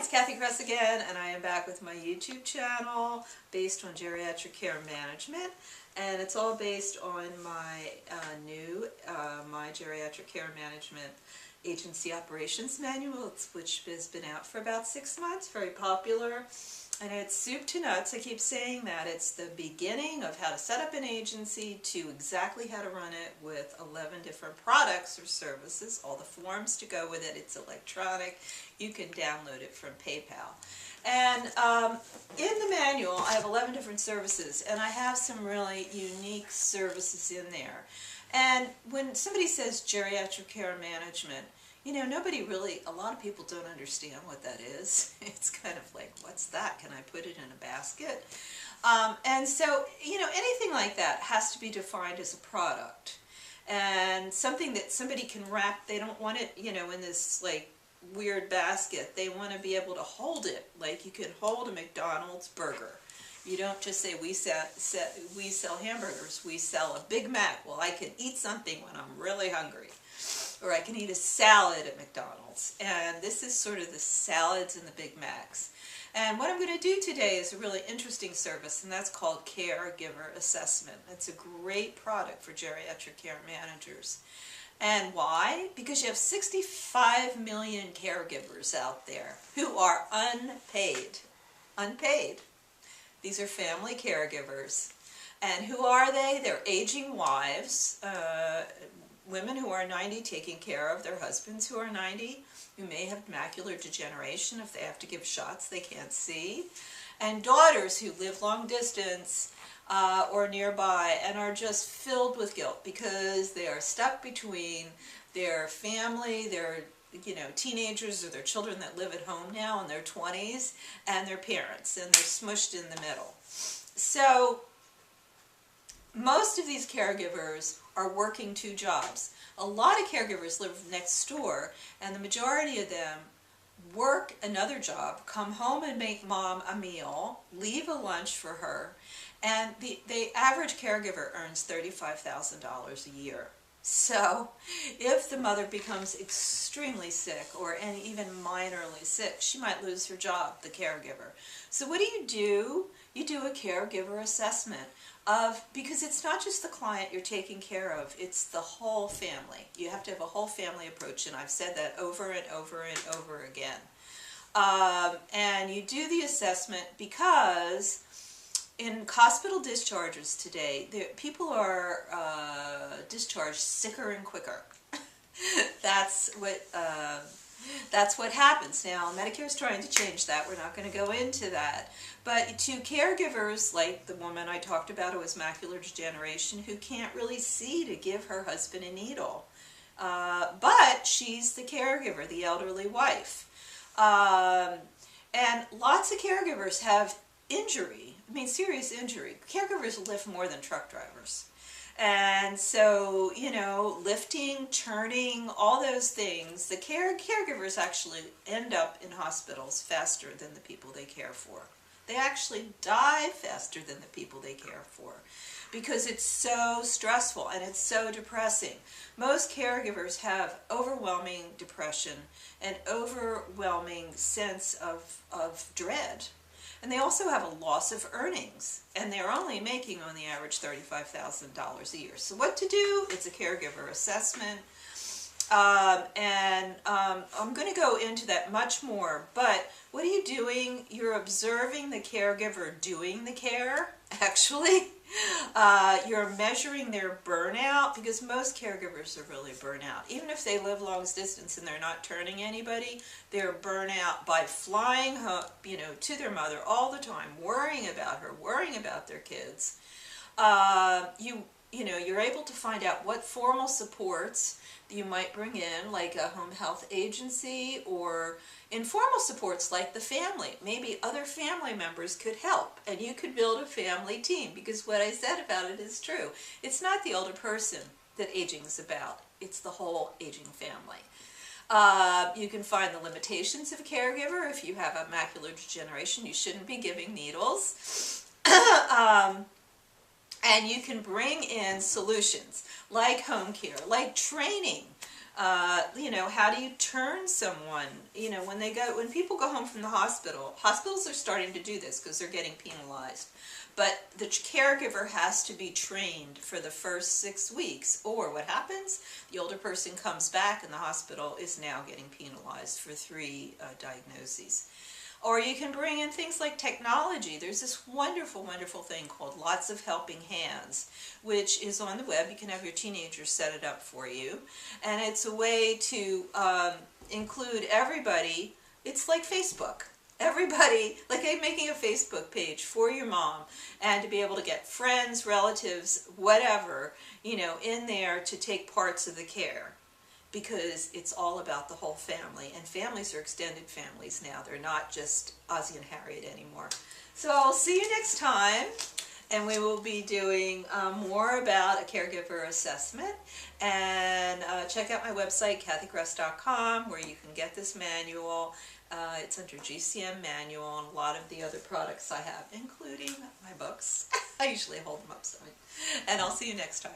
it's Kathy Kress again, and I am back with my YouTube channel based on geriatric care management, and it's all based on my new My Geriatric Care Management Agency Operations Manual, which has been out for about 6 months, very popular, and it's soup to nuts. I keep saying that. It's the beginning of how to set up an agency to exactly how to run it with 11 different products or services, all the forms to go with it. It's electronic. You can download it from PayPal. And in the manual, I have 11 different services, and I have some really unique services in there. And when somebody says geriatric care management, you know, a lot of people don't understand what that is. It's kind of like, what's that? Can I put it in a basket? And so, you know, anything like that has to be defined as a product. And something that somebody can wrap, they don't want it, you know, in this, like, weird basket. They want to be able to hold it, like you can hold a McDonald's burger. You don't just say, we sell hamburgers, we sell a Big Mac. Well, I can eat something when I'm really hungry. Or I can eat a salad at McDonald's. And this is sort of the salads and the Big Macs. And what I'm going to do today is a really interesting service, and that's called Caregiver Assessment. It's a great product for geriatric care managers. And why? Because you have 65 million caregivers out there who are unpaid. Unpaid. These are family caregivers. And who are they? They're aging wives, women who are 90 taking care of their husbands who are 90, who may have macular degeneration if they have to give shots they can't see, and daughters who live long distance or nearby and are just filled with guilt because they are stuck between their family, their teenagers or their children that live at home now in their 20s, and their parents, and they're smushed in the middle. So most of these caregivers are working 2 jobs. A lot of caregivers live next door, and the majority of them work another job, come home and make mom a meal, leave a lunch for her, and the average caregiver earns $35,000 a year. So if the mother becomes extremely sick or even minorly sick, she might lose her job, the caregiver. So what do? You do a caregiver assessment because it's not just the client you're taking care of, it's the whole family. You have to have a whole family approach, and I've said that over and over and over again. And you do the assessment because in hospital discharges today, people are discharged sicker and quicker. That's what happens. Now, Medicare is trying to change that. We're not going to go into that. But to caregivers, like the woman I talked about who has macular degeneration, who can't really see to give her husband a needle, but she's the caregiver, the elderly wife. And lots of caregivers have injury. I mean, serious injury. Caregivers lift more than truck drivers. And so, you know, lifting, turning, all those things, the caregivers actually end up in hospitals faster than the people they care for. They actually die faster than the people they care for because it's so stressful and it's so depressing. Most caregivers have overwhelming depression and overwhelming sense of dread. And they also have a loss of earnings, and they're only making on the average $35,000 a year. So what to do? It's a caregiver assessment, and I'm going to go into that much more, but what are you doing? You're observing the caregiver doing the care, actually. You're measuring their burnout, because most caregivers are really burnt out. Even if they live long distance and they're not turning anybody, they're burnt out by flying home, to their mother all the time, worrying about her, worrying about their kids. You're able to find out what formal supports you might bring in, like a home health agency, or informal supports like the family. Maybe other family members could help, and you could build a family team, because what I said about it is true. It's not the older person that aging is about. It's the whole aging family. You can find the limitations of a caregiver. If you have a macular degeneration, you shouldn't be giving needles. And you can bring in solutions like home care, like training. You know, how do you turn someone, you know, when people go home from the hospital, hospitals are starting to do this because they're getting penalized. But the caregiver has to be trained for the first 6 weeks, or what happens? The older person comes back and the hospital is now getting penalized for 3 diagnoses. Or you can bring in things like technology. There's this wonderful, wonderful thing called Lots of Helping Hands, which is on the web. You can have your teenagers set it up for you. And it's a way to include everybody. It's like Facebook. Everybody, like I'm making a Facebook page for your mom, and to be able to get friends, relatives, whatever, you know, in there to take parts of the care. Because it's all about the whole family, and families are extended families now. They're not just Ozzie and Harriet anymore. So I'll see you next time, and we will be doing more about a caregiver assessment. And check out my website, kathygress.com, where you can get this manual. It's under GCM manual and a lot of the other products I have, including my books. I usually hold them up, so. And I'll see you next time.